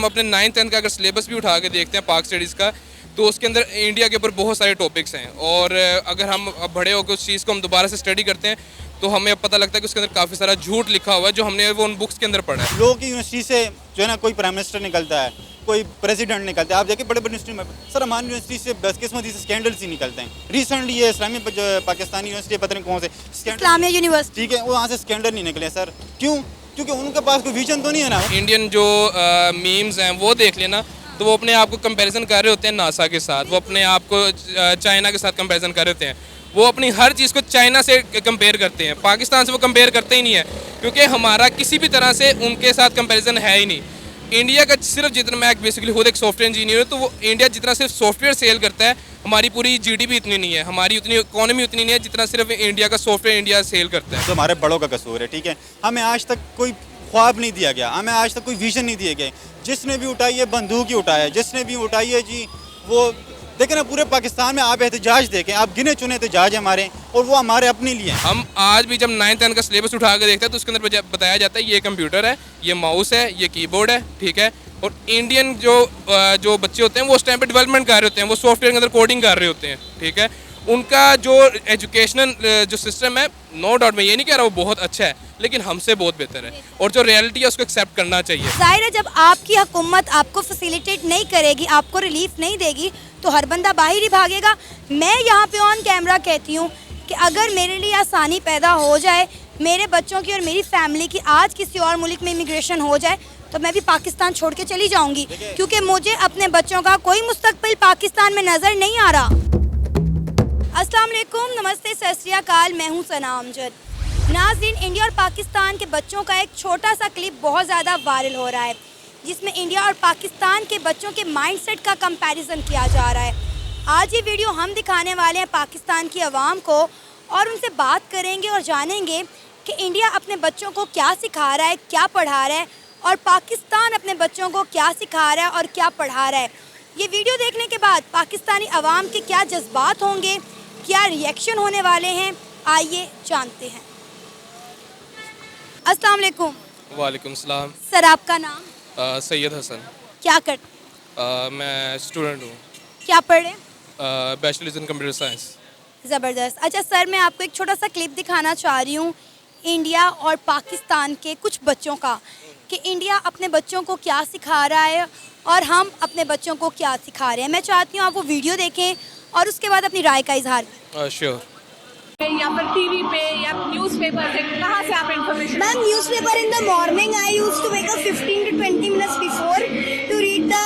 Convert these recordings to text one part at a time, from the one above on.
हम अपने 9th-10th का अगर सिलेबस भी उठा के देखते हैं पाक स्टडीज़ का, तो उसके अंदर इंडिया के ऊपर बहुत सारे टॉपिक्स हैं। और अगर हम अब बड़े होकर उस चीज़ को हम दोबारा से स्टडी करते हैं तो हमें अब पता लगता है कि उसके अंदर काफ़ी सारा झूठ लिखा हुआ है जो हमने वो उन बुक्स के अंदर पढ़ा है। लोगों की यूनिवर्सिटी से जो है ना कोई प्राइम मिनिस्टर निकलता है, कोई प्रेसिडेंट निकलता है। आप देखिए बड़े बड़े यूनिवर्सिटी में सर हमारी यूनिवर्सिटी से बदकिस्मती से स्कैंडल्स ही निकलते हैं। रिसेंटली ये इस्लामी पाकिस्तानी यूनिवर्सिटी पता नहीं कौन से इस्लामिया यूनिवर्सिटी, ठीक है, वो वहाँ से स्कैंडल नहीं निकले सर। क्यों? क्योंकि उनके पास कोई विजन तो नहीं है ना। इंडियन जो मीम्स हैं वो देख लेना तो वो अपने आप को कंपैरिजन कर रहे होते हैं नासा के साथ, वो अपने आप को चाइना के साथ कंपैरिजन कर रहे होते हैं। वो अपनी हर चीज़ को चाइना से कंपेयर करते हैं, पाकिस्तान से वो कंपेयर करते ही नहीं है, क्योंकि हमारा किसी भी तरह से उनके साथ कंपैरिजन है ही नहीं। इंडिया का सिर्फ जितना, मैं बेसिकली खुद एक सॉफ्टवेयर इंजीनियर हूँ, तो वो इंडिया जितना सिर्फ सॉफ्टवेयर सेल करता है, हमारी पूरी जीडीपी इतनी नहीं है, हमारी उतनी इकोनॉमी उतनी नहीं है जितना सिर्फ इंडिया का सॉफ्टवेयर इंडिया सेल करता है। तो हमारे बड़ों का कसूर है, ठीक है। हमें आज तक कोई ख्वाब नहीं दिया गया, हमें आज तक कोई विजन नहीं दिए गए। जिसने भी उठाई है बंदूक ही उठाया है, जिसने भी उठाई है जी वो देखें ना, पूरे पाकिस्तान में आप एहतजाज देखें, आप गिने चुने एहतजाज हमारे, और वो हमारे अपने लिए हैं। हम आज भी जब 9th-10th का सिलेबस उठा कर देखते हैं तो उसके अंदर बताया जाता है ये कंप्यूटर है, ये माउस है, ये कीबोर्ड है, ठीक है। और इंडियन जो बच्चे होते हैं वो उस टाइम पे डेवलपमेंट कर रहे होते हैं, वो सॉफ्टवेयर के अंदर कोडिंग कर रहे होते हैं, ठीक है। उनका जो एजुकेशनल जो सिस्टम है, नो डाउट मैं ये नहीं कह रहा वो बहुत अच्छा है, लेकिन हमसे बहुत बेहतर है, और जो रियलिटी है उसको एक्सेप्ट करना चाहिए। जाहिर है जब आपकी हुकूमत आपको फैसिलिटेट नहीं करेगी, आपको रिलीफ नहीं देगी, तो हर बंदा बाहर ही भागेगा। मैं यहाँ पे ऑन कैमरा कहती हूँ कि अगर मेरे लिए आसानी पैदा हो जाए, मेरे बच्चों की और मेरी फैमिली की आज किसी और मुल्क में इमिग्रेशन हो जाए, तो मैं भी पाकिस्तान छोड़ के चली जाऊँगी, क्योंकि मुझे अपने बच्चों का कोई मुस्तकबिल पाकिस्तान में नज़र नहीं आ रहा। अस्सलाम वालेकुम, नमस्ते, सत श्री अकाल, मैं हूँ सना अमजद। नाज़रीन, इंडिया और पाकिस्तान के बच्चों का एक छोटा सा क्लिप बहुत ज़्यादा वायरल हो रहा है, जिसमें इंडिया और पाकिस्तान के बच्चों के माइंडसेट का कंपैरिजन किया जा रहा है। आज ये वीडियो हम दिखाने वाले हैं पाकिस्तान की आवाम को, और उनसे बात करेंगे और जानेंगे कि इंडिया अपने बच्चों को क्या सिखा रहा है, क्या पढ़ा रहा है, और पाकिस्तान अपने बच्चों को क्या सिखा रहा है और क्या पढ़ा रहा है। ये वीडियो देखने के बाद पाकिस्तानी आवाम के क्या जज्बात होंगे, क्या रिएक्शन होने वाले हैं, आइए जानते हैं। अस्सलाम वालेकुम। वालेकुम सलाम। सर, आपका नाम? सैयद हसन। क्या करते? मैं स्टूडेंट हूँ, क्या पढ़े? Bachelors in computer science. ज़बरदस्त। अच्छा सर, मैं आपको एक छोटा सा क्लिप दिखाना चाह रही हूँ इंडिया और पाकिस्तान के कुछ बच्चों का, कि इंडिया अपने बच्चों को क्या सिखा रहा है और हम अपने बच्चों को क्या सिखा रहे हैं। मैं चाहती हूँ आप वो वीडियो देखें और उसके बाद अपनी राय का इजहार करें। श्योर। या फिर टीवी पे या न्यूज़पेपर से कहाँ से आप information? Ma'am, newspaper in the morning I used to wake up 15 to 20 minutes before to read the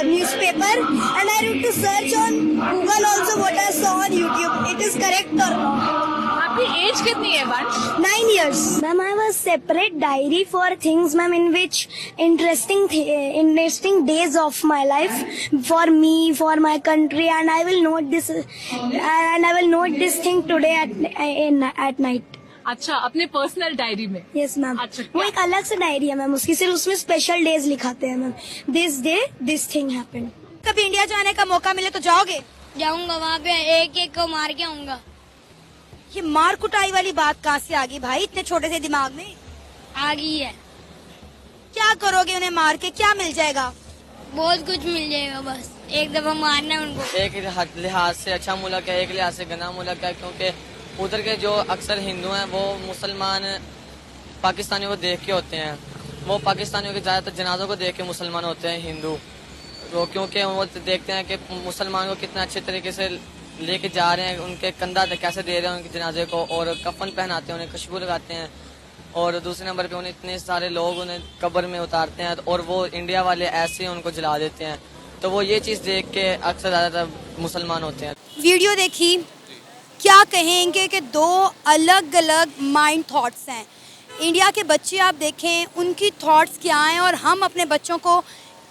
newspaper, and I used to search on Google also what I saw on YouTube. It is correct or not? आपकी as कितनी है वंश? 9 years. Ma'am, I have a separate diary for things, ma'am, in which interesting days of my life for me, for my country, and I will note this thing today at night. अच्छा, अपने personal diary में? Yes ma'am. अच्छा, वो एक अलग से diary है ma'am, उसकी सिर्फ उसमें स्पेशल डेज लिखाते हैं ma'am. This day this thing happened. कभी इंडिया जाने का मौका मिले तो जाओगे? जाऊंगा, वहाँ पे एक एक को मार के आऊंगा। ये मार कुटाई वाली बात कहाँ से आ गई भाई इतने छोटे से दिमाग में? आ गई है। क्या करोगे उन्हें मार के, क्या मिल जाएगा? बहुत कुछ मिल जाएगा, बस एक दफा मारना है उनको। एक लिहाज से अच्छा मुल्क है, एक लिहाज से गना मुल्क है, क्योंकि उधर के जो अक्सर हिंदू हैं वो मुसलमान पाकिस्तानियों को देख के होते हैं। वो पाकिस्तानियों के ज़्यादातर जनाजों को देख के मुसलमान होते हैं हिंदू, तो क्योंकि वो देखते हैं कि मुसलमान को कितना अच्छे तरीके से लेके जा रहे हैं, उनके कंधा कैसे दे रहे हैं उनके जनाजे को, और कफन पहनाते हैं, उन्हें खुशबू लगाते हैं, और दूसरे नंबर पे उन्हें इतने सारे लोग उन्हें कब्र में उतारते हैं, और वो इंडिया वाले ऐसे उनको जला देते हैं। तो वो ये चीज़ देख के अक्सर ज़्यादातर मुसलमान होते हैं। वीडियो देखी, क्या कहेंगे कि दो अलग अलग माइंड थॉट्स हैं। इंडिया के बच्चे आप देखें, उनकी थॉट्स क्या हैं और हम अपने बच्चों को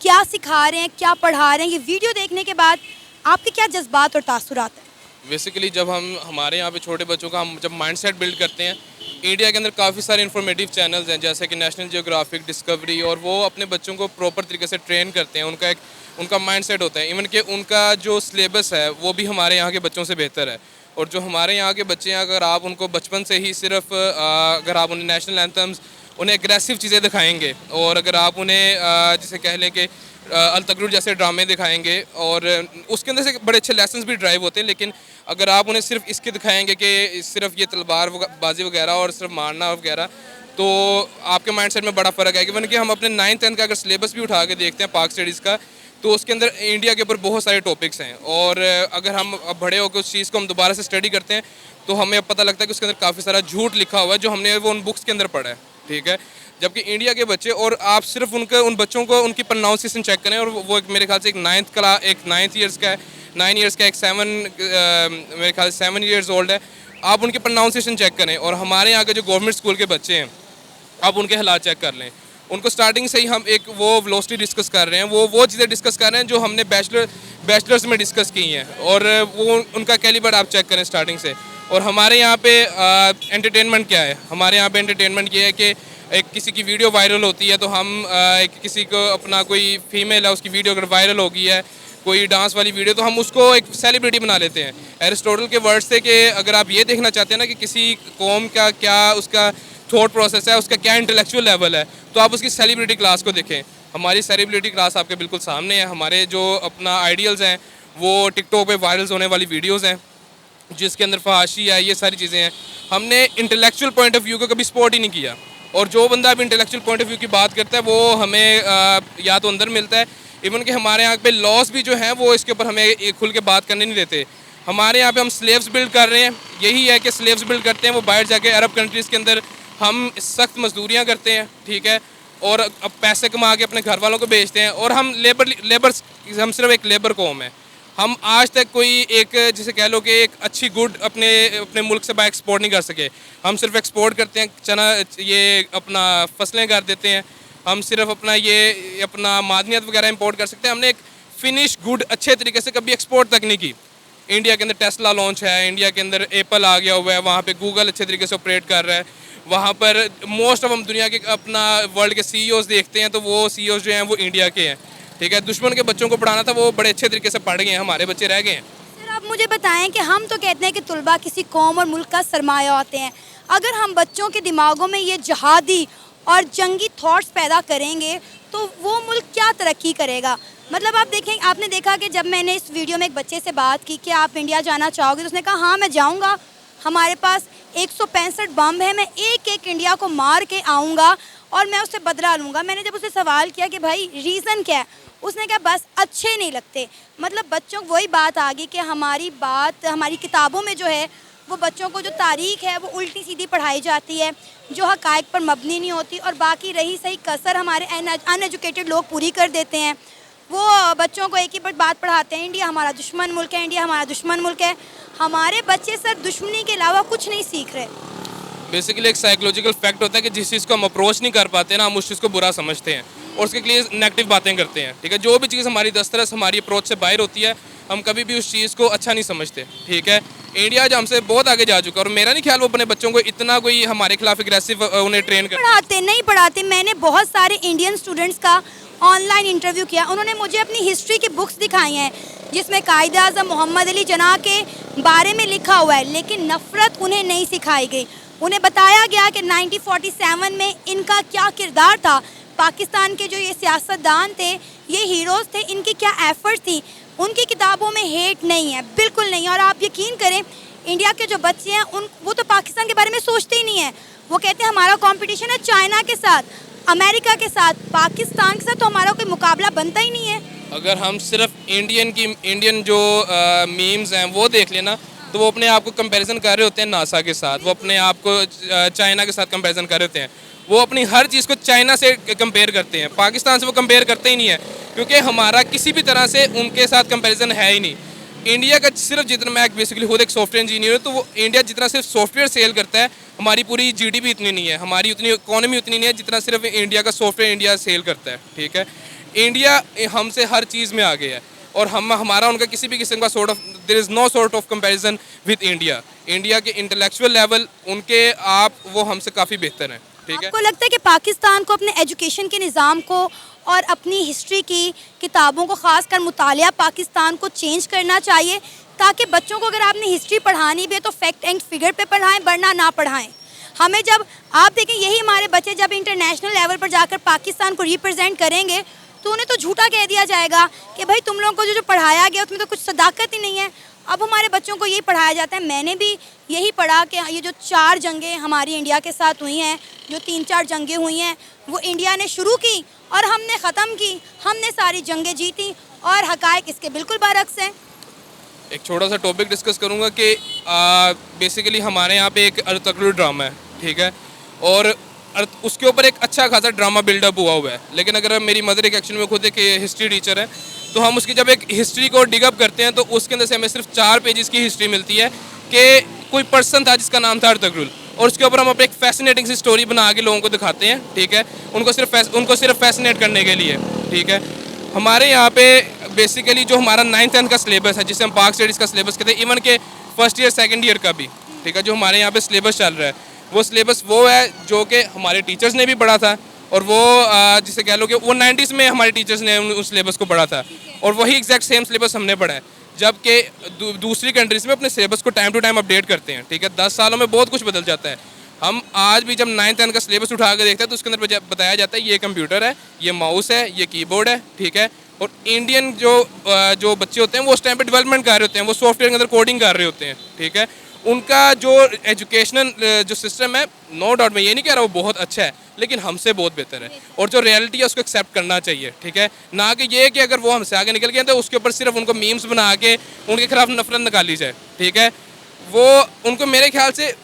क्या सिखा रहे हैं, क्या पढ़ा रहे हैं। ये वीडियो देखने के बाद आपके क्या जज्बात और तासुरात हैं? बेसिकली जब हमारे यहाँ पे छोटे बच्चों का हम जब माइंडसेट बिल्ड करते हैं, इंडिया के अंदर काफ़ी सारे इन्फॉर्मेटिव चैनल्स हैं जैसे कि नेशनल जियोग्राफिक, डिस्कवरी, और वो अपने बच्चों को प्रॉपर तरीके से ट्रेन करते हैं। उनका माइंडसेट होता है, इवन कि उनका जो सिलेबस है वो भी हमारे यहाँ के बच्चों से बेहतर है। और जो हमारे यहाँ के बच्चे हैं, अगर आप उनको बचपन से ही सिर्फ अगर आप उन्हें नेशनल एंथम्स उन्हें एग्रेसिव चीज़ें दिखाएंगे, और अगर आप उन्हें जिसे कह लें कि अल-तगरुर जैसे ड्रामे दिखाएंगे, और उसके अंदर से बड़े अच्छे लेसन्स भी ड्राइव होते हैं, लेकिन अगर आप उन्हें सिर्फ इसके दिखाएंगे कि सिर्फ ये तलवार बाजी वगैरह और सिर्फ मारना वगैरह, तो आपके माइंड सेट में बड़ा फ़र्क है। इवन कि हम अपने 9th 10th का अगर सिलेबस भी उठा के देखते हैं पाक स्टडीज़ का, तो उसके अंदर इंडिया के ऊपर बहुत सारे टॉपिक्स हैं, और अगर हम अब बड़े होकर उस चीज़ को हम दोबारा से स्टडी करते हैं तो हमें अब पता लगता है कि उसके अंदर काफ़ी सारा झूठ लिखा हुआ है जो हमने वो उन बुक्स के अंदर पढ़ा है, ठीक है। जबकि इंडिया के बच्चे, और आप सिर्फ उन बच्चों को उनकी प्रोनाउंसिएशन चेक करें, और वो मेरे ख्याल से एक 9th ईयर्स का है, 9 ईयर्स का, एक 7 मेरे ख्याल से 7 ईयर्स ओल्ड है, आप उनकी प्रोनाउंसिएशन चेक करें। और हमारे यहाँ के जो गवर्नमेंट स्कूल के बच्चे हैं, आप उनके हालात चेक कर लें, उनको स्टार्टिंग से ही हम एक वो वेलोसिटी डिस्कस कर रहे हैं, वो चीज़ें डिस्कस कर रहे हैं जो हमने बैचलर्स में डिस्कस की हैं, और वो उनका कैलिबर आप चेक करें स्टार्टिंग से। और हमारे यहाँ पे एंटरटेनमेंट क्या है, हमारे यहाँ पे एंटरटेनमेंट ये है कि एक किसी की वीडियो वायरल होती है तो हम किसी को अपना कोई फीमेल है उसकी वीडियो अगर वायरल हो गई है, कोई डांस वाली वीडियो, तो हम उसको एक सेलिब्रिटी बना लेते हैं। एरिस्टोटल के वर्ड्स थे कि अगर आप ये देखना चाहते हैं ना कि किसी कौम का क्या उसका थॉट प्रोसेस है, उसका क्या इंटेलेक्चुअल लेवल है, तो आप उसकी सेलिब्रिटी क्लास को देखें। हमारी सेलिब्रिटी क्लास आपके बिल्कुल सामने है। हमारे जो अपना आइडियल्स हैं वो टिकटॉक पे वायरल होने वाली वीडियोस हैं जिसके अंदर फहाशी है, ये सारी चीज़ें हैं। हमने इंटेलेक्चुअल पॉइंट ऑफ व्यू को कभी सपोर्ट ही नहीं किया, और जो बंदा अब इंटेलेक्चुअल पॉइंट ऑफ व्यू की बात करता है वो हमें या तो अंदर मिलता है, इवन कि हमारे यहाँ पे लॉस भी जो हैं वो इसके ऊपर हमें खुल के बात करने नहीं देते। हमारे यहाँ पे हम स्लेव्स बिल्ड कर रहे हैं, यही है कि स्लेव्स बिल्ड करते हैं, वो बाहर जाके अरब कंट्रीज़ के अंदर हम सख्त मजदूरियाँ करते हैं, ठीक है, और अब पैसे कमा के अपने घर वालों को बेचते हैं, और हम हम सिर्फ एक लेबर कौम है। हम आज तक कोई एक जिसे कह लो कि एक अच्छी गुड अपने मुल्क से बाहर एक्सपोर्ट नहीं कर सके। हम सिर्फ एक्सपोर्ट करते हैं चना, ये अपना फसलें कर देते हैं, हम सिर्फ अपना मादनियत वगैरह इंपोर्ट कर सकते हैं। हमने एक फिनिश गुड अच्छे तरीके से कभी एक्सपोर्ट तक नहीं की। इंडिया के अंदर टेस्ला लॉन्च है, इंडिया के अंदर एप्पल आ गया हुआ है, वहाँ पे गूगल अच्छे तरीके से ऑपरेट कर रहा है, वहाँ पर मोस्ट ऑफ हम दुनिया के अपना वर्ल्ड के CEOs देखते हैं तो वो CEOs जो हैं वो इंडिया के हैं, ठीक है। दुश्मन के बच्चों को पढ़ाना था, वो बड़े अच्छे तरीके से पढ़ गए हैं, हमारे बच्चे रह गए हैं। सर आप मुझे बताएं कि हम तो कहते हैं कि तुलबा किसी कौम और मुल्क का सरमाया होते हैं, अगर हम बच्चों के दिमागों में ये जहादी और जंगी थॉट्स पैदा करेंगे तो वो मुल्क क्या तरक्की करेगा। मतलब आप देखें, आपने देखा कि जब मैंने इस वीडियो में एक बच्चे से बात की कि आप इंडिया जाना चाहोगे, तो उसने कहा हाँ मैं जाऊँगा, हमारे पास 165 बम है, मैं एक इंडिया को मार के आऊँगा और मैं उससे बदला लूँगा। मैंने जब उससे सवाल किया कि भाई रीज़न क्या है, उसने कहा बस अच्छे नहीं लगते। मतलब बच्चों को वही बात आ गई कि हमारी किताबों में जो है वो बच्चों को जो तारीख़ है वो उल्टी सीधी पढ़ाई जाती है, जो हक़ाइक़ पर मबनी नहीं होती, और बाकी रही सही कसर हमारे अनएजुकेटेड लोग पूरी कर देते हैं। वो बच्चों को एक ही बात पढ़ाते हैं, इंडिया हमारा दुश्मन मुल्क है, इंडिया हमारा दुश्मन मुल्क है। हमारे बच्चे सर दुश्मनी के अलावा कुछ नहीं सीख रहे। बेसिकली एक साइकोलॉजिकल फैक्ट होता है कि जिस चीज़ को हम अप्रोच नहीं कर पाते ना, हम उस चीज़ को बुरा समझते हैं और उसके लिए नेगेटिव बातें करते हैं, ठीक है। जो भी चीज़ हमारी दस्तरस हमारी अप्रोच से बाहर होती है, हम कभी भी उस चीज़ को अच्छा नहीं समझते, ठीक है। इंडिया जो हमसे बहुत आगे जा चुका है, और मेरा नहीं ख्याल वो अपने बच्चों को इतना कोई हमारे खिलाफ एग्रेसिव उन्हें ट्रेन कर नहीं पढ़ाते। मैंने बहुत सारे इंडियन स्टूडेंट्स का ऑनलाइन इंटरव्यू किया, उन्होंने मुझे अपनी हिस्ट्री की बुक्स दिखाई हैं जिसमें कायदे आज़म मोहम्मद अली जिन्ना के बारे में लिखा हुआ है, लेकिन नफ़रत उन्हें नहीं सिखाई गई। उन्हें बताया गया कि 1947 में इनका क्या किरदार था, पाकिस्तान के जो ये सियासतदान थे, ये हीरोज़ थे, इनकी क्या एफर्ट थी। उनकी किताबों में हेट नहीं है, बिल्कुल नहीं। और आप यकीन करें, इंडिया के जो बच्चे हैं वो तो पाकिस्तान के बारे में सोचते ही नहीं है। वो कहते हैं हमारा कंपटीशन है चाइना के साथ, अमेरिका के साथ, पाकिस्तान के साथ तो हमारा कोई मुकाबला बनता ही नहीं है। अगर हम सिर्फ इंडियन जो मीम्स हैं वो देख लेना, तो वो अपने आप को कंपैरिजन कर रहे होते हैं नासा के साथ, वो अपने आप को चाइना के साथ कंपैरिजन कर रहे होते हैं। वो अपनी हर चीज़ को चाइना से कंपेयर करते हैं, पाकिस्तान से वो कंपेयर करते ही नहीं है, क्योंकि हमारा किसी भी तरह से उनके साथ कंपैरिजन है ही नहीं। इंडिया का सिर्फ जितना, मैं बेसिकली खुद एक सॉफ्टवेयर इंजीनियर हूँ, तो वो इंडिया जितना सिर्फ सॉफ्टवेयर सेल करता है, हमारी पूरी GDP इतनी नहीं है, हमारी उतनी इकोनॉमी उतनी नहीं है जितना सिर्फ इंडिया का सॉफ्टवेयर इंडिया सेल करता है, ठीक है। इंडिया हमसे हर चीज़ में आगे है, और हमारा उनका किसी भी किस्म का there is no sort of comparison with India. India के इंटेलेक्चुअल लेवल उनके वो हमसे काफ़ी बेहतर हैं, ठीक है। आपको लगता है कि पाकिस्तान को अपने एजुकेशन के निज़ाम को और अपनी हिस्ट्री की किताबों को, ख़ासकर मुतालिया पाकिस्तान को चेंज करना चाहिए, ताकि बच्चों को अगर आपने हिस्ट्री पढ़ानी भी है तो फैक्ट एंड फिगर पे पढ़ाएं, वरना ना पढ़ाएं। हमें जब आप देखें यही हमारे बच्चे जब इंटरनेशनल लेवल पर जाकर पाकिस्तान को रिप्रेजेंट करेंगे तो उन्हें तो झूठा कह दिया जाएगा कि भाई तुम लोगों को जो पढ़ाया गया उसमें तो कुछ सदाकत ही नहीं है। अब हमारे बच्चों को यही पढ़ाया जाता है। मैंने भी यही पढ़ा कि ये जो 4 जंगें हमारी इंडिया के साथ हुई हैं, जो 3-4 जंगें हुई हैं वो इंडिया ने शुरू की और हमने ख़त्म की, हमने सारी जंगें जीती और हक़ाइक़ इसके बिल्कुल बरअक्स हैं। एक छोटा सा टॉपिक डिस्कस करूंगा कि बेसिकली हमारे यहाँ पे एक अर्तुगरुल ड्रामा है, ठीक है, और उसके ऊपर एक अच्छा खासा ड्रामा बिल्डअप हुआ है। लेकिन अगर मेरी मदर एक एक्चुअली में खुद एक हिस्ट्री टीचर है तो हम उसकी जब एक हिस्ट्री को डिगअप करते हैं तो उसके अंदर से हमें सिर्फ 4 पेजेस की हिस्ट्री मिलती है कि कोई पर्सन था जिसका नाम था अर्तुगरुल, और उसके ऊपर हम अपने एक फैसिनेटिंग सी स्टोरी बना के लोगों को दिखाते हैं, ठीक है, उनको सिर्फ फैसिनेट करने के लिए, ठीक है। हमारे यहाँ पे बेसिकली जो हमारा 9th 10th का सिलेबस है जिसे हम पाक स्टडीज़ का सिलेबस कहते हैं, इवन के फर्स्ट ईयर सेकंड ईयर का भी, ठीक है, जो हमारे यहाँ पे सिलेबस चल रहा है वो सिलेबस वो है जो कि हमारे टीचर्स ने भी पढ़ा था और वो जिसे कह लो कि वो 90s में हमारे टीचर्स ने उस सिलेबस को पढ़ा था और वही एग्जैक्ट सेम सिलेबस हमने पढ़ा है। जबकि दूसरी कंट्रीज़ में अपने सिलेबस को टाइम टू टाइम अपडेट करते हैं, ठीक है। 10 सालों में बहुत कुछ बदल जाता है। हम आज भी जब 9th 10th का सिलेबस उठा कर देखते हैं तो उसके अंदर बताया जाता है ये कंप्यूटर है, ये माउस है, ये कीबोर्ड है, ठीक है। और इंडियन जो बच्चे होते हैं वो उस टाइम पे डेवलपमेंट कर रहे होते हैं, वो सॉफ्टवेयर के अंदर कोडिंग कर रहे होते हैं, ठीक है। उनका जो एजुकेशनल जो सिस्टम है, नो डाउट मैं ये नहीं कह रहा वो बहुत अच्छा है, लेकिन हमसे बहुत बेहतर है और जो रियलिटी है उसको एक्सेप्ट करना चाहिए, ठीक है। ना कि ये कि अगर वो हमसे आगे निकल गए तो उसके ऊपर सिर्फ उनको मीम्स बना के उनके खिलाफ नफरत निकाली जाए, ठीक है। वो उनको मेरे ख्याल से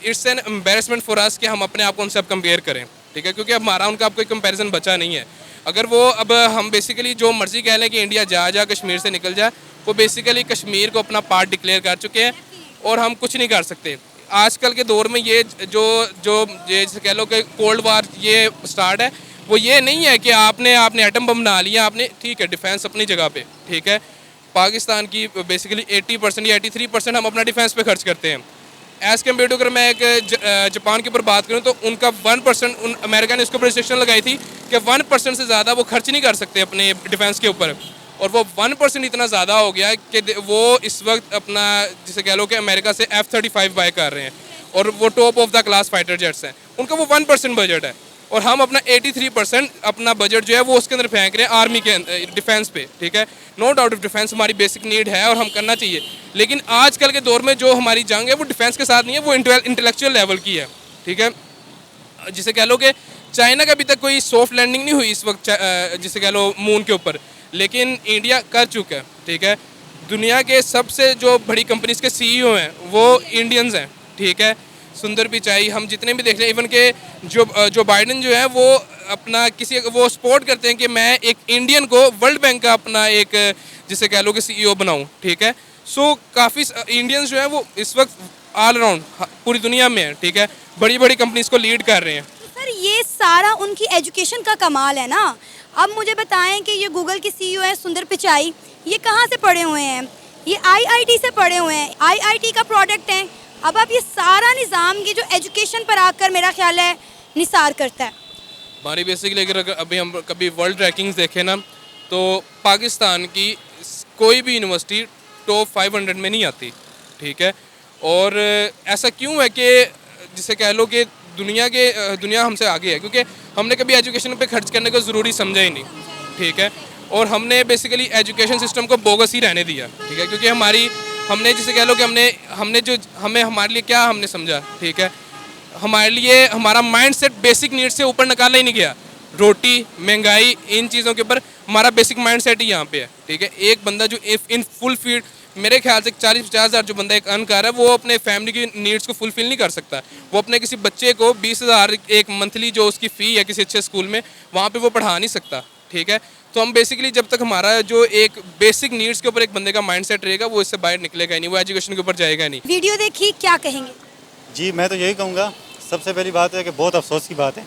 it's an embarrassment for us कि हम अपने आप को उनसे अब कंपेयर करें, ठीक है, क्योंकि अब हमारा उनका अब कोई कंपैरिजन बचा नहीं है। अगर वो अब हम बेसिकली जो मर्जी कह लें कि इंडिया जा कश्मीर से निकल जाए, वो बेसिकली कश्मीर को अपना पार्ट डिक्लेयर कर चुके हैं और हम कुछ नहीं कर सकते। आजकल के दौर में ये जो जैसे कह लो कि कोल्ड वार ये स्टार्ट है, वो ये नहीं है कि आपने एटम बम बना लिया, आपने, ठीक है, डिफेंस अपनी जगह पे, ठीक है। पाकिस्तान की बेसिकली 80% या 83% हम अपना डिफेंस पे खर्च करते हैं। एज़ कम्पेयर टू अगर मैं एक जापान के ऊपर बात करूँ तो उनका 1% अमेरिका ने इसके ऊपर रिस्ट्रिक्शन लगाई थी कि 1% से ज़्यादा वो खर्च नहीं कर सकते अपने डिफेंस के ऊपर, और वो 1% इतना ज़्यादा हो गया कि वो इस वक्त अपना जिसे कह लो कि अमेरिका से F-35 बाय कर रहे हैं और वो top of the class fighter jets हैं, उनका वो 1% बजट है और हम अपना 83% अपना बजट जो है वो उसके अंदर फेंक रहे हैं आर्मी के डिफेंस पे, ठीक है। नो डाउट डिफेंस हमारी बेसिक नीड है और हम करना चाहिए, लेकिन आजकल के दौर में जो हमारी जंग है वो डिफेंस के साथ नहीं है, वो इंटेलेक्चुअल लेवल की है, ठीक है। जिसे कह लो कि चाइना का अभी तक कोई सॉफ्ट लैंडिंग नहीं हुई इस वक्त जिसे कह लो मून के ऊपर, लेकिन इंडिया कर चुका है, ठीक है। दुनिया के सबसे जो बड़ी कंपनीज के CEO हैं वो इंडियंस हैं, ठीक है। सुंदर पिचाई हम जितने भी देख रहे हैं, इवन के जो बाइडन जो है वो अपना वो सपोर्ट करते हैं कि मैं एक इंडियन को वर्ल्ड बैंक का अपना एक जिसे कह लो कि CEO बनाऊं, ठीक है। सो काफ़ी इंडियंस जो है वो इस वक्त ऑल अराउंड पूरी दुनिया में है, ठीक है, बड़ी बड़ी कंपनीज को लीड कर रहे हैं। सर ये सारा उनकी एजुकेशन का कमाल है ना। अब मुझे बताएं कि ये गूगल की CEO है सुंदर पिचाई, ये कहाँ से पढ़े हुए हैं? ये IIT से पढ़े हुए हैं, IIT का प्रोडक्ट हैं। अब आप ये सारा निज़ाम ये जो एजुकेशन पर आकर मेरा ख्याल है निसार करता है। हमारी बेसिकली अगर अभी हम कभी वर्ल्ड रैंकिंग्स देखें ना तो पाकिस्तान की कोई भी यूनिवर्सिटी टॉप 500 में नहीं आती, ठीक है। और ऐसा क्यों है कि जिसे कह लो कि दुनिया हमसे आगे है, क्योंकि हमने कभी एजुकेशन पे खर्च करने को ज़रूरी समझा ही नहीं, ठीक है। और हमने बेसिकली एजुकेशन सिस्टम को बोगस ही रहने दिया, ठीक है, क्योंकि हमने जिसे कह लो कि हमारे लिए क्या हमने समझा, ठीक है, हमारे लिए हमारा माइंडसेट बेसिक नीड्स से ऊपर निकाला ही नहीं गया। रोटी, महंगाई, इन चीज़ों के ऊपर हमारा बेसिक माइंडसेट ही यहाँ पे है, ठीक है। एक बंदा जो इन फुल फीड मेरे ख्याल से 40-50 हज़ार जो बंदा एक अर्न कर रहा है वो अपने फैमिली की नीड्स को फुलफिल नहीं कर सकता। वो अपने किसी बच्चे को 20,000 एक मंथली जो उसकी फ़ी है किसी अच्छे स्कूल में वहाँ पे वो पढ़ा नहीं सकता, ठीक है। तो हम बेसिकली जब तक हमारा जो एक बेसिक नीड्स के ऊपर एक बंदे का माइंडसेट रहेगा वो इससे बाहर निकलेगा नहीं, वो एजुकेशन के ऊपर जाएगा नहीं। वीडियो देखी, क्या कहेंगे? जी मैं तो यही कहूँगा, सबसे पहली बात है कि बहुत अफसोस की बात है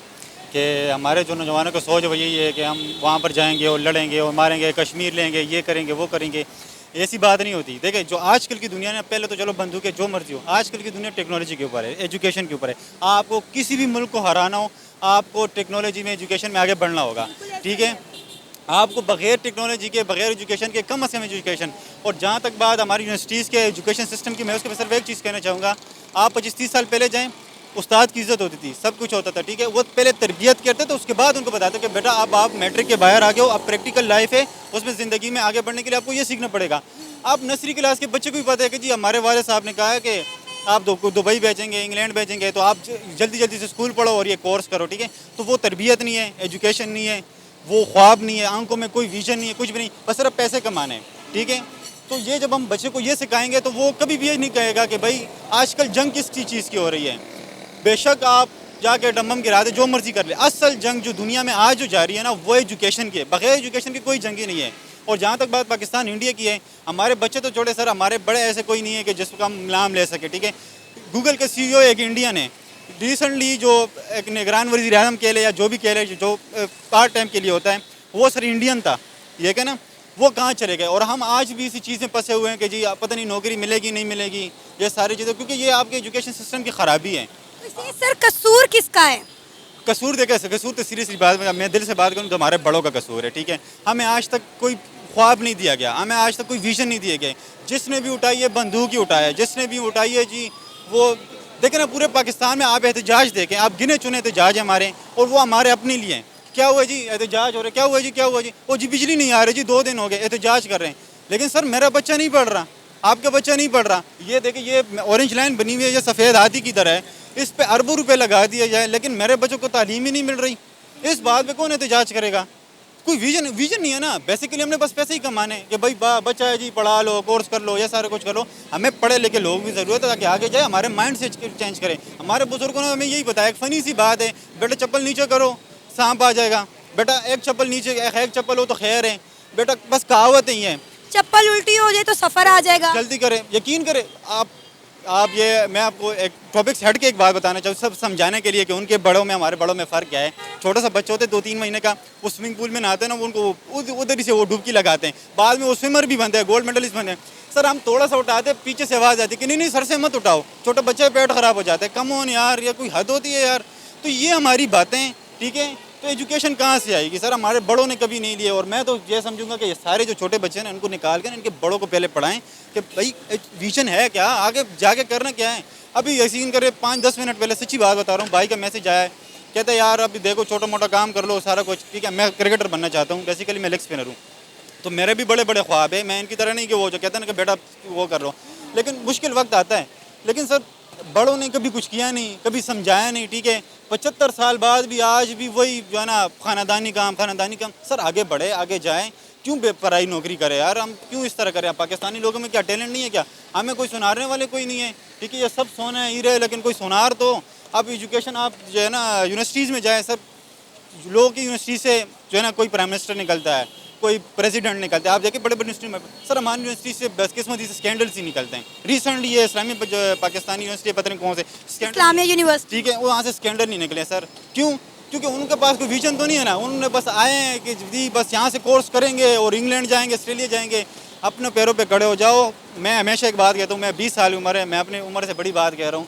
कि हमारे जो नौजवानों की सोच वो यही है कि हम वहाँ पर जाएंगे और लड़ेंगे और मारेंगे, कश्मीर लेंगे, ये करेंगे वो करेंगे। ऐसी बात नहीं होती। देखिए जो आजकल की दुनिया ने, पहले तो चलो बंदूकें जो मर्जी हो, आजकल की दुनिया टेक्नोलॉजी के ऊपर है, एजुकेशन के ऊपर है। आपको किसी भी मुल्क को हराना हो, आपको टेक्नोलॉजी में, एजुकेशन में आगे बढ़ना होगा, ठीक है। आपको बगैर टेक्नोलॉजी के, बगैर एजुकेशन के, कम से कम एजुकेशन। और जहाँ तक बात हमारी यूनिवर्सिटीज़ के एजुकेशन सिस्टम की, मैं उसके सिर्फ एक चीज़ कहना चाहूँगा, आप 25-30 साल पहले जाएँ उस्ताद की इज्जत होती थी, सब कुछ होता था, ठीक है। वो पहले तरबियत करते थे, उसके बाद उनको बताते कि बेटा अब आप मैट्रिक के बाहर आ गए हो, अब प्रैक्टिकल लाइफ है, उसमें ज़िंदगी में आगे बढ़ने के लिए आपको ये सीखना पड़ेगा। आप नर्सरी क्लास के बच्चे को भी पता है कि जी हमारे वाले साहब ने कहा है कि आप दुबई भेजेंगे, इंग्लैंड भेजेंगे, तो आप जल्दी जल्दी से स्कूल पढ़ो और ये कोर्स करो, ठीक है। तो वो तरबियत नहीं है, एजुकेशन नहीं है, वो ख्वाब नहीं है, आंखों में कोई विजन नहीं है, कुछ भी नहीं, बस सिर्फ पैसे कमाने हैं, ठीक है। तो ये जब हम बच्चे को ये सिखाएंगे तो वो कभी भी ये नहीं कहेगा कि भाई आजकल जंग किस चीज़ की हो रही है। बेशक आप जाके डम्बम गिरा दे, जो मर्जी कर ले, असल जंग जो दुनिया में आज जो जारी है ना, वो एजुकेशन की है। बगैर एजुकेशन की कोई जंग ही नहीं है। और जहाँ तक बात पाकिस्तान इंडिया की है, हमारे बच्चे तो छोड़े सर, हमारे बड़े ऐसे कोई नहीं है कि जिसका हम नाम ले सके, ठीक है। गूगल के CEO एक इंडियन है, रिसेंटली जो एक निगरान वज़ीर आज़म के लिए या जो भी कह ले, जो पार्ट टाइम के लिए होता है, वो सर इंडियन था, ये क्या ना, वो कहाँ चले गए। और हम आज भी इसी चीज़ में फंसे हुए हैं कि जी पता नहीं नौकरी मिलेगी नहीं मिलेगी, ये सारी चीज़ें, क्योंकि ये आपके एजुकेशन सिस्टम की ख़राबी है। तो सर कसूर किसका है? कसूर देखे, कसूर तो सीरियसली बात में मैं दिल से बात करूँ तो हमारे बड़ों का कसूर है, ठीक है। हमें आज तक कोई ख्वाब नहीं दिया गया, हमें आज तक कोई विजन नहीं दिए गए। जिसने भी उठाई है बंदूक ही उठाया, जिसने भी उठाई है जी, वो देखें ना, पूरे पाकिस्तान में आप एहतजाज देखें, आप गिने चुने एहतजाज हमारे, और वो हमारे अपने लिए हैं। क्या हुआ जी, एहतजाज हो रहे, क्या हुआ जी, क्या हुआ जी, वो जी बिजली नहीं आ रही जी, 2 दिन हो गए, एहतजाज कर रहे हैं। लेकिन सर मेरा बच्चा नहीं पढ़ रहा, आपका बच्चा नहीं पढ़ रहा। ये देखिए, ये ऑरेंज लाइन बनी हुई है, ये सफ़ेद हाथी की तरह है, इस पे अरबों रुपए लगा दिया जाए, लेकिन मेरे बच्चों को तालीम ही नहीं मिल रही। इस बात पे कौन एहतजाज करेगा? कोई विजन नहीं है ना। बेसिकली हमने बस पैसे ही कमाने कि भाई बच्चा है जी, पढ़ा लो, कोर्स कर लो, ये सारा कुछ कर लो। हमें पढ़े लिखे लोग भी ज़रूरत है ताकि आगे जाए, हमारे माइंड से चेंज करें। हमारे बुजुर्गों ने हमें यही बताया, एक फ़नी सी बात है, बेटा चप्पल नीचे करो सांप आ जाएगा, बेटा एक चप्पल नीचे, एक चप्पल हो तो खैर है, बेटा बस कहावत ही है। चप्पल उल्टी हो जाए तो सफ़र आ जाएगा। जल्दी करें, यकीन करें आप ये, मैं आपको एक टॉपिक से हट के एक बात बताना चाहूँ, सब समझाने के लिए कि उनके बड़ों में हमारे बड़ों में फ़र्क क्या है। छोटा सा बच्चा होता है 2-3 महीने का, वो स्विमिंग पूल में नहाते हैं ना, उनको उधर ही से वो डुबकी लगाते हैं, बाद में वो स्विमर भी बनते हैं, गोल्ड मेडलिस्ट बनते हैं। सर हम थोड़ा सा उठाते हैं, पीछे से आवाज़ आती है कि नहीं सर से मत उठाओ, छोटे बच्चे पेट ख़राब हो जाते हैं। कम ऑन यार, या कोई हद होती है यार। तो ये हमारी बातें, ठीक है। तो एजुकेशन कहाँ से आएगी सर? हमारे बड़ों ने कभी नहीं लिए। और मैं तो ये समझूंगा कि ये सारे जो छोटे बच्चे हैं उनको निकाल कर इनके बड़ों को पहले पढ़ाएं कि भाई विजन है क्या, आगे जाके करना क्या है। अभी यकीन करें 5-10 मिनट पहले, सच्ची बात बता रहा हूँ, भाई का मैसेज आया है, कहते हैं यार अभी देखो छोटा मोटा काम कर लो, सारा कुछ ठीक है। मैं क्रिकेटर बनना चाहता हूँ, बेसिकली मैं लेग स्पिनर हूँ, तो मेरे भी बड़े बड़े ख्वाब है। मैं इनकी तरह नहीं कि वो जो कहते हैं ना कि बेटा वो कर लो, लेकिन मुश्किल वक्त आता है। लेकिन सर बड़ों ने कभी कुछ किया नहीं, कभी समझाया नहीं, ठीक है। 75 साल बाद भी आज भी वही जो है ना, खानदानी काम। सर आगे बढ़े, आगे जाएं, क्यों बेपराई नौकरी करें यार? हम क्यों इस तरह करें? पाकिस्तानी लोगों में क्या टैलेंट नहीं है क्या? हमें कोई सुनारने वाले कोई नहीं है, ठीक है। ये सब सोना है हीरे, लेकिन कोई सुनार तो। अब एजुकेशन आप जो है ना यूनिवर्सिटीज़ में जाएँ, सब लोगों की यूनिवर्सिटी से जो है ना कोई प्राइम मिनिस्टर निकलता है, कोई प्रेसिडेंट निकलते हैं। आप देखिए बड़े बड़े यूनिवर्सिटी में, सर हमारी यूनिवर्सिटी से बदकिस्मती से स्कैंडल्स ही निकलते हैं। रिसेंटली ये इस्लामी पाकिस्तानी यूनिवर्सिटी पता नहीं कौन से इस्लामिया यूनिवर्सिटी, ठीक है, वो वहाँ से स्कैंडल नहीं निकले सर। क्यों? क्योंकि उनके पास कोई विजन तो नहीं है ना। उन्होंने बस आए हैं कि जी बस यहाँ से कोर्स करेंगे और इंग्लैंड जाएंगे, ऑस्ट्रेलिया जाएंगे, अपने पैरों पे खड़े हो जाओ। मैं हमेशा एक बात कहता हूँ, मैं 20 साल उम्र है, मैं अपनी उम्र से बड़ी बात कह रहा हूँ,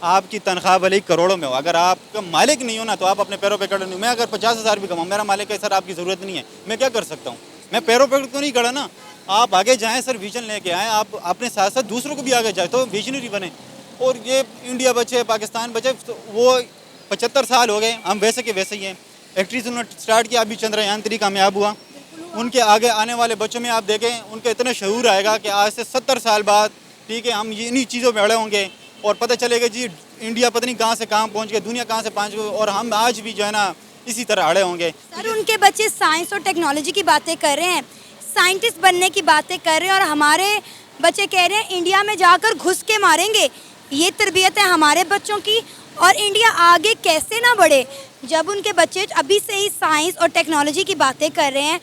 आपकी तनख्वाह भले ही करोड़ों में हो, अगर आपका मालिक नहीं हो ना तो आप अपने पैरों पे खड़े नहीं हो। मैं अगर 50,000 भी कमाऊँ, मेरा मालिक है सर आपकी ज़रूरत नहीं है, मैं क्या कर सकता हूँ? मैं पैरों पे तो नहीं खड़ा ना। आप आगे जाएं सर, विजन लेके आएँ, आप अपने साथ साथ दूसरों को भी आगे जाए तो विजनरी बने। और ये इंडिया बचे, पाकिस्तान बचे, तो वो 75 साल हो गए, हम वैसे के वैसे ही हैं। एक्ट्रीज उन्होंने स्टार्ट किया, अभी चंद्रयान 3 कामयाब हुआ। उनके आगे आने वाले बच्चों में आप देखें, उनका इतना शऊर आएगा कि आज से 70 साल बाद, ठीक है, हम इन्हीं चीज़ों में अड़े होंगे और पता चलेगा जी इंडिया पता नहीं कहाँ से कहाँ पहुँच गया, दुनिया कहाँ से पहुँच गई, और हम आज भी जो है ना इसी तरह अड़े होंगे। सर उनके बच्चे साइंस और टेक्नोलॉजी की बातें कर रहे हैं, साइंटिस्ट बनने की बातें कर रहे हैं, और हमारे बच्चे कह रहे हैं इंडिया में जाकर घुस के मारेंगे। ये तरबियत है हमारे बच्चों की, और इंडिया आगे कैसे ना बढ़े जब उनके बच्चे अभी से ही साइंस और टेक्नोलॉजी की बातें कर रहे हैं,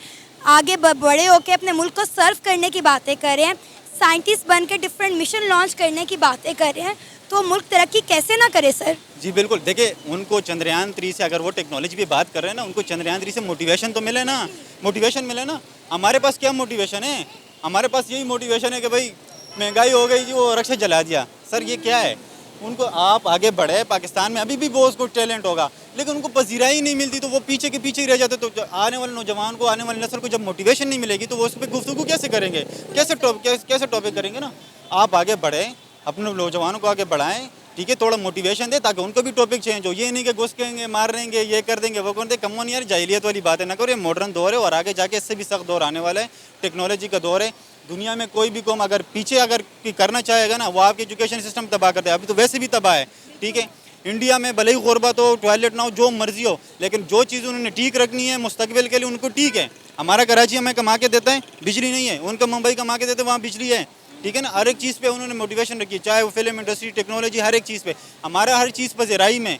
आगे बड़े होकर अपने मुल्क को सर्व करने की बातें कर रहे हैं, साइंटिस्ट बन के डिफरेंट मिशन लॉन्च करने की बातें कर रहे हैं, तो मुल्क तरक्की कैसे ना करे सर? जी बिल्कुल, देखिए उनको चंद्रयान 3 से, अगर वो टेक्नोलॉजी पे बात कर रहे हैं ना, उनको चंद्रयान 3 से मोटिवेशन तो मिले ना, मोटिवेशन मिले ना। हमारे पास क्या मोटिवेशन है? हमारे पास यही मोटिवेशन है कि भाई महंगाई हो गई जी, वो रक्षा जला दिया। सर ये क्या है? उनको आप आगे बढ़े, पाकिस्तान में अभी भी बहुत को टैलेंट होगा, लेकिन उनको पजीराई नहीं मिलती तो वो पीछे के पीछे ही रह जाते। तो आने वाले नौजवान को, आने वाली नस्ल को जब मोटिवेशन नहीं मिलेगी तो वो उस पर गुफ्तगू कैसे करेंगे, कैसे टॉपिक करेंगे ना। आप आगे बढ़े, अपने नौजवानों को आगे बढ़ाएं, ठीक है, थोड़ा मोटिवेशन दे ताकि उनको भी टॉपिक चेंज हो। ये नहीं कि घुस केंगे, मार देंगे, ये कर देंगे, वो कर देंगे। कम ऑन यार, जाहिलियत वाली बात है ना करो। ये मॉडर्न दौर है और आगे जाके इससे भी सख्त दौर आने वाला है। टेक्नोलॉजी का दौर है। दुनिया में कोई भी कौम अगर पीछे अगर करना चाहेगा ना, वो आपके एजुकेशन सिस्टम तबाह करते हैं। अभी तो वैसे भी तबाह है, ठीक है। इंडिया में भले ही गुरबत हो, टॉयलेट ना हो, जो मर्जी हो, लेकिन जो चीज़ उन्होंने ठीक रखनी है मुस्तकबिल के लिए, उनको ठीक है। हमारा कराची हमें कमा के देता है, बिजली नहीं है। उनका मुंबई कमा के देते हैं, वहाँ बिजली है, ठीक है ना। हर एक चीज़ पे उन्होंने मोटिवेशन रखी है, चाहे वो फिल्म इंडस्ट्री, टेक्नोलॉजी, हर एक चीज़ पे। हमारा हर चीज़ पर ज़राई में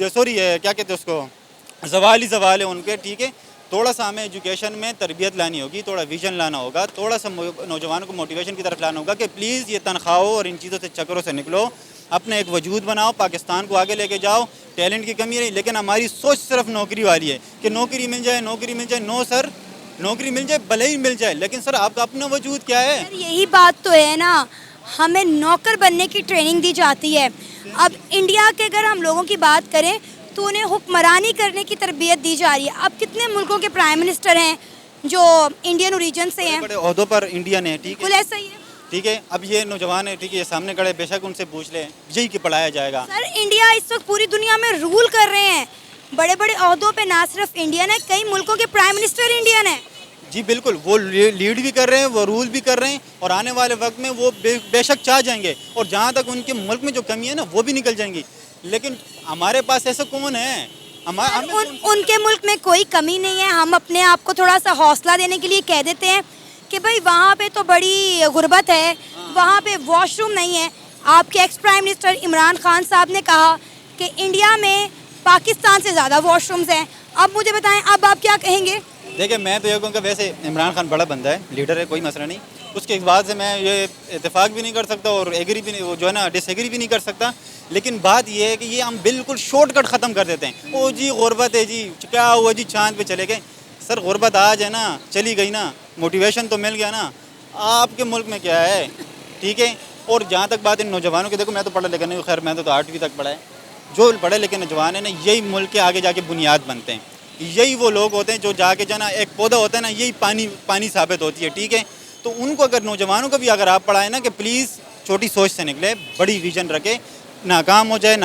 सॉरी क्या कहते हैं उसको, जवाल ही जवाल है उनके, ठीक है। थोड़ा सा हमें एजुकेशन में तरबियत लानी होगी, थोड़ा विजन लाना होगा, थोड़ा सा नौजवानों को मोटिवेशन की तरफ लाना होगा कि प्लीज़ ये तनख्वाहों और इन चीज़ों से चक्करों से निकलो, अपना एक वजूद बनाओ, पाकिस्तान को आगे लेके जाओ। टैलेंट की कमी नहीं, लेकिन हमारी सोच सिर्फ नौकरी वाली है कि नौकरी मिल जाए, नौकरी मिल जाए। नो सर, नौकरी मिल जाए भले ही मिल जाए, लेकिन सर आपका अपना वजूद क्या है? सर यही बात तो है ना, हमें नौकर बनने की ट्रेनिंग दी जाती है। अब इंडिया के अगर हम लोगों की बात करें तो उन्हें हुक्मरानी करने की तरबियत दी जा रही है। अब कितने मुल्कों के प्राइम मिनिस्टर हैं जो इंडियन ओरिजिन से हैं, बड़े ओहदों पर इंडियन है, ठीक बिल्कुल है, ऐसा ही है। ठीक है। अब ये नौजवान है, ठीक है, ये सामने खड़े, बेशक उनसे पूछ ले, यही कि पढ़ाया जाएगा। सर इंडिया इस वक्त पूरी दुनिया में रूल कर रहे हैं। बड़े बड़े ओहदों पे ना सिर्फ इंडियन है, कई मुल्कों के प्राइम मिनिस्टर इंडियन है। जी बिल्कुल, वो लीड भी कर रहे हैं, वो रूल भी कर रहे हैं, और आने वाले वक्त में वो बेशक चाह जाएंगे, और जहाँ तक उनके मुल्क में जो कमी है ना, वो भी निकल जाएंगी। लेकिन हमारे पास ऐसा कौन है? उनके मुल्क में कोई कमी नहीं है। हम अपने आप को थोड़ा सा हौसला देने के लिए कह देते हैं कि भाई वहाँ पे तो बड़ी गुर्बत है, वहाँ पे वॉशरूम नहीं है। आपके ex prime minister Imran Khan साहब ने कहा कि इंडिया में पाकिस्तान से ज़्यादा वॉशरूम्स हैं। अब मुझे बताएं, अब आप क्या कहेंगे? देखिए, मैं तो ये कहूँगा, वैसे इमरान खान बड़ा बंदा है, लीडर है, कोई मसला नहीं। उसके बाद से मैं ये इत्तेफाक भी नहीं कर सकता और एग्री भी नहीं, वो जो है ना डिसएग्री भी नहीं कर सकता। लेकिन बात ये है कि ये हम बिल्कुल शॉर्टकट ख़त्म कर देते हैं। ओ जी गुरबत है जी, क्या हुआ जी, चांद पे चले गए। सर गुरबत आज है ना, चली गई ना, मोटिवेशन तो मिल गया ना। आपके मुल्क में क्या है, ठीक है। और जहाँ तक बात इन नौजवानों की, देखो मैं तो पढ़ा लिखा नहीं, खैर मैं तो 8वीं तक पढ़ा है। जो पढ़े लिखे नौजवान है ना, यही मुल्क के आगे जाके बुनियाद बनते हैं। यही वो लोग होते हैं जो जाके जाना, एक पौधा होता है ना, यही पानी साबित होती है, ठीक है। तो उनको अगर नौजवानों को भी अगर आप पढ़ाएं ना कि प्लीज़ छोटी सोच से निकले, बड़ी विजन रखे, नाकाम हो जाए,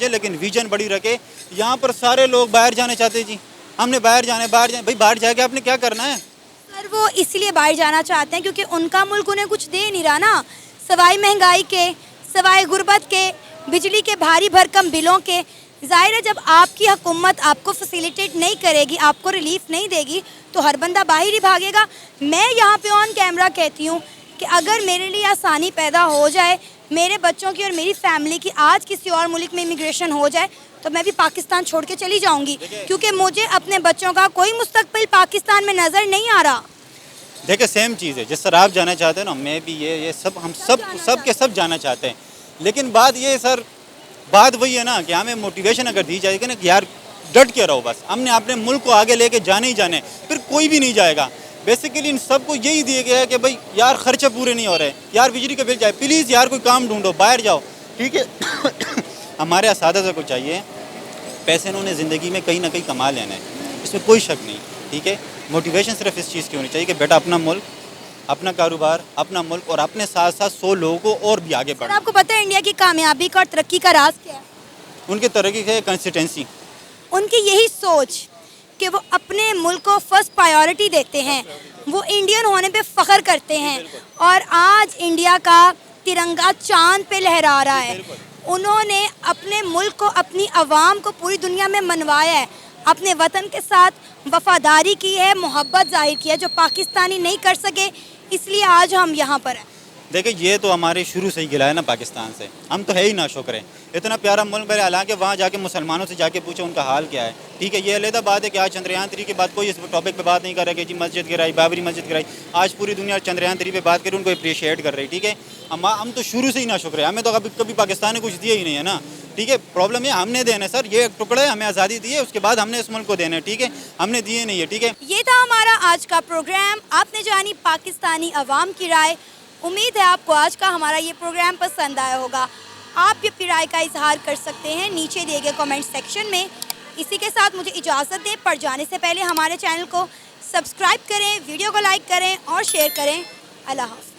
लेकिन विजन बड़ी रखे। यहाँ पर सारे लोग बाहर जाने चाहते हैं जी, हमने बाहर जाना, भाई बाहर जाके आपने क्या करना है? सर वो इसलिए बाहर जाना चाहते हैं क्योंकि उनका मुल्क उन्हें कुछ दे नहीं रहा ना, सवाई महंगाई के, सवाई गुर्बत के, बिजली के भारी भरकम बिलों के। ज़ाहिर है जब आपकी हुकूमत आपको फैसिलिटेट नहीं करेगी, आपको रिलीफ नहीं देगी, तो हर बंदा बाहर ही भागेगा। मैं यहाँ पे ऑन कैमरा कहती हूँ कि अगर मेरे लिए आसानी पैदा हो जाए, मेरे बच्चों की और मेरी फैमिली की आज किसी और मुल्क में इमिग्रेशन हो जाए, तो मैं भी पाकिस्तान छोड़ के चली जाऊँगी, क्योंकि मुझे अपने बच्चों का कोई मुस्तकबिल पाकिस्तान में नज़र नहीं आ रहा। देखिए सेम चीज़ है, जिस तरह आप जाना चाहते हैं ना, मैं भी ये सब, हम सब के सब जाना चाहते हैं। लेकिन बात ये सर, बात वही है ना कि हमें मोटिवेशन अगर दी जाएगी ना कि यार डट के रहो, बस हमने अपने मुल्क को आगे लेके जाने ही जाने, फिर कोई भी नहीं जाएगा। बेसिकली इन सबको यही दिया गया है कि भाई यार खर्चे पूरे नहीं हो रहे, यार बिजली का बिल जाए, प्लीज़ यार कोई काम ढूंढो, बाहर जाओ, ठीक है। हमारे असातिज़ा को चाहिए, पैसे इन्होंने ज़िंदगी में कहीं ना कहीं कमा लेना है, इसमें कोई शक नहीं, ठीक है। मोटिवेशन सिर्फ इस चीज़ की होनी चाहिए कि बेटा अपना मुल्क, अपना कारोबार, अपना मुल्क, और अपने साथ साथ 100 लोगों को और भी आगे बढ़ाना। आपको पता है इंडिया की कामयाबी का और तरक्की का राज क्या है? उनकी तरक्की है कंसिस्टेंसी, उनकी यही सोच कि वो अपने मुल्क को फर्स्ट प्रायोरिटी देते हैं, वो इंडियन होने पे फ़ख्र करते हैं, और आज इंडिया का तिरंगा चांद पे लहरा रहा है। उन्होंने अपने मुल्क को, अपनी आवाम को पूरी दुनिया में मनवाया है, अपने वतन के साथ वफादारी की है, मोहब्बत जाहिर की है, जो पाकिस्तानी नहीं कर सके, इसलिए आज हम यहाँ पर हैं। देखिए ये तो हमारे शुरू से ही गिला है ना पाकिस्तान से, हम तो है ही ना शुक्र है, इतना प्यारा मुल्क है। हालांकि वहाँ जाके मुसलमानों से जाके पूछो उनका हाल क्या है, ठीक है। ये अलग बात है कि आज चंद्रयान 3 के बाद कोई इस टॉपिक पे बात नहीं कर रहा कि जी मस्जिद गिराई, बाबरी मस्जिद गिराई। आज पूरी दुनिया चंद्रयान 3 पे बात करी, उनको अप्रिशिएट कर रही, ठीक है। हम तो शुरू से ही ना शुक्र है, हमें तो कभी पाकिस्तान ने कुछ दिया ही नहीं है ना, ठीक है। प्रॉब्लम ये हमने देना है सर, ये एक टुकड़ा है, हमें आज़ादी दी है, उसके बाद हमने इस मुल्क को देना है, ठीक है। हमने दिए नहीं है, ठीक है। ये था हमारा आज का प्रोग्राम, आपने जानी पाकिस्तानी अवाम की राय। उम्मीद है आपको आज का हमारा ये प्रोग्राम पसंद आया होगा। आप भी अपनी राय का इजहार कर सकते हैं नीचे दिए गए कमेंट सेक्शन में। इसी के साथ मुझे इजाज़त दें, पर जाने से पहले हमारे चैनल को सब्सक्राइब करें, वीडियो को लाइक करें और शेयर करें। अल्लाह हाफ़िज़।